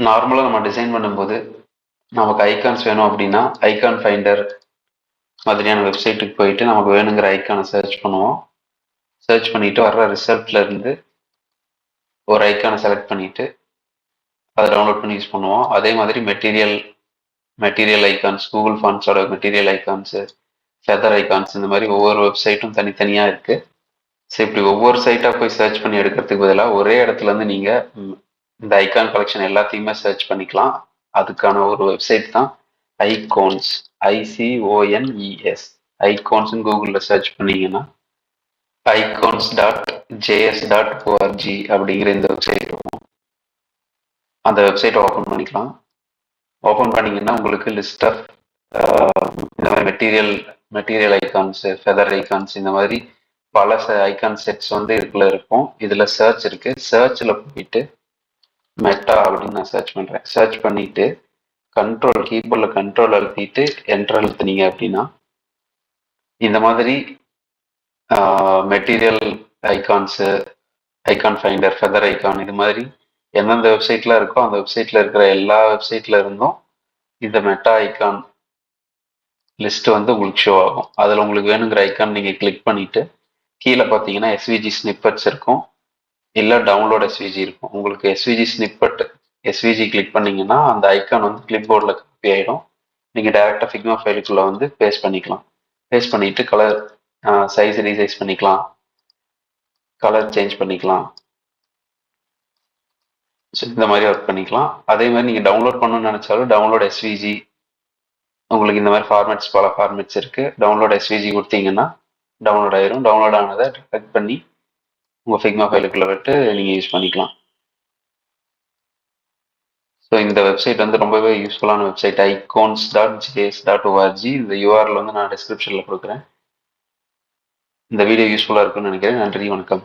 நார்மலாக நம்ம டிசைன் பண்ணும்போது நமக்கு ஐகான்ஸ் வேணும் அப்படின்னா ஐகான் ஃபைண்டர் மாதிரியான வெப்சைட்டுக்கு போயிட்டு நமக்கு வேணுங்கிற ஐக்கானை சர்ச் பண்ணுவோம். சர்ச் பண்ணிட்டு வர்ற ரிசல்ட்ல இருந்து ஒரு ஐக்கானை செலக்ட் பண்ணிட்டு அதை டவுன்லோட் பண்ணி யூஸ் பண்ணுவோம். அதே மாதிரி மெட்டீரியல் ஐகான்ஸ், கூகுள் ஃபாண்ட்ஸோட மெட்டீரியல் ஐகான்ஸு, ஃபெதர் ஐகான்ஸ், இந்த மாதிரி ஒவ்வொரு வெப்சைட்டும் தனித்தனியாக இருக்கு. ஸோ இப்படி ஒவ்வொரு சைட்டாக போய் சர்ச் பண்ணி எடுக்கிறதுக்கு பதிலாக ஒரே இடத்துல இருந்து நீங்கள் இந்த ஐகான் கலெக்ஷன் எல்லாத்தையுமே சர்ச் பண்ணிக்கலாம். அதுக்கான ஒரு வெப்சைட் தான் ஐகோன்ஸ், ICONES. ஐகோன்ஸ்னு கூகுளில் சர்ச் பண்ணீங்கன்னா icons.js.org அப்படிங்கிற இந்த வெப்சைட் இருக்கும். அந்த வெப்சைட்டை ஓப்பன் பண்ணிக்கலாம். ஓப்பன் பண்ணீங்கன்னா உங்களுக்கு லிஸ்ட் ஆஃப் இந்த மாதிரி மெட்டீரியல் ஐகான்ஸ், ஃபெதர் ஐகான்ஸ், இந்த மாதிரி பல ஐகான் செட்ஸ் வந்து இதுக்குள்ள இருக்கும். இதுல சர்ச் இருக்கு. சர்ச்ல போயிட்டு மெட்டா அப்படின்னு நான் சர்ச் பண்றேன். சர்ச் பண்ணிட்டு கீபோர்ட்ல கண்ட்ரோல் அழுத்திட்டு என்டர் அழுத்தினீங்க அப்படின்னா இந்த மாதிரி material icons, icon finder, feather icon, இது மாதிரி எந்தெந்த வெப்சைட்ல இருக்கோ அந்த வெப்சைட்ல இருக்கிற எல்லா வெப்சைட்ல இருந்தும் இந்த மெட்டா ஐகான் லிஸ்ட் வந்து உங்களுக்கு ஷோ ஆகும். அதில் உங்களுக்கு வேணுங்கிற ஐக்கான் நீங்கள் கிளிக் பண்ணிட்டு கீழே பார்த்தீங்கன்னா எஸ்விஜி ஸ்னிப்பட்ஸ் இருக்கும், இல்லை டவுன்லோட் எஸ்விஜி இருக்கும். உங்களுக்கு எஸ்விஜி கிளிக் பண்ணீங்கன்னா அந்த ஐக்கான் வந்து கிளிப் போர்டில் காப்பி ஆகிடும். நீங்கள் டைரெக்டாக ஃபிக்மா ஃபைலுக்குள்ளே வந்து பேஸ்ட் பண்ணிக்கலாம். பேஸ்ட் பண்ணிட்டு கலர் சைஸ் ரீசைஸ் பண்ணிக்கலாம், கலர் சேஞ்ச் பண்ணிக்கலாம். ஸோ இந்த மாதிரி ஒர்க் பண்ணிக்கலாம். அதே மாதிரி நீங்கள் டவுன்லோட் பண்ணணும்னு நினச்சாலும் டவுன்லோட் எஸ்விஜி, உங்களுக்கு இந்த மாதிரி பல ஃபார்மேட்ஸ் இருக்கு. டவுன்லோட் எஸ்விஜி கொடுத்தீங்கன்னா டவுன்லோட் ஆயிரும். டவுன்லோட் ஆனதை ட்ராக் பண்ணி உங்கள் ஃபிக்மா ஃபைலுக்குள்ள விட்டு நீங்கள் யூஸ் பண்ணிக்கலாம். ஸோ இந்த வெப்சைட் வந்து ரொம்பவே யூஸ்ஃபுல்லான வெப்சைட், icons.js.org. இந்த URL வந்து நான் டிஸ்கிரிப்ஷனில் கொடுக்குறேன். இந்த வீடியோ யூஸ்ஃபுல்லாக இருக்குன்னு நினைக்கிறேன். நன்றி, வணக்கம்.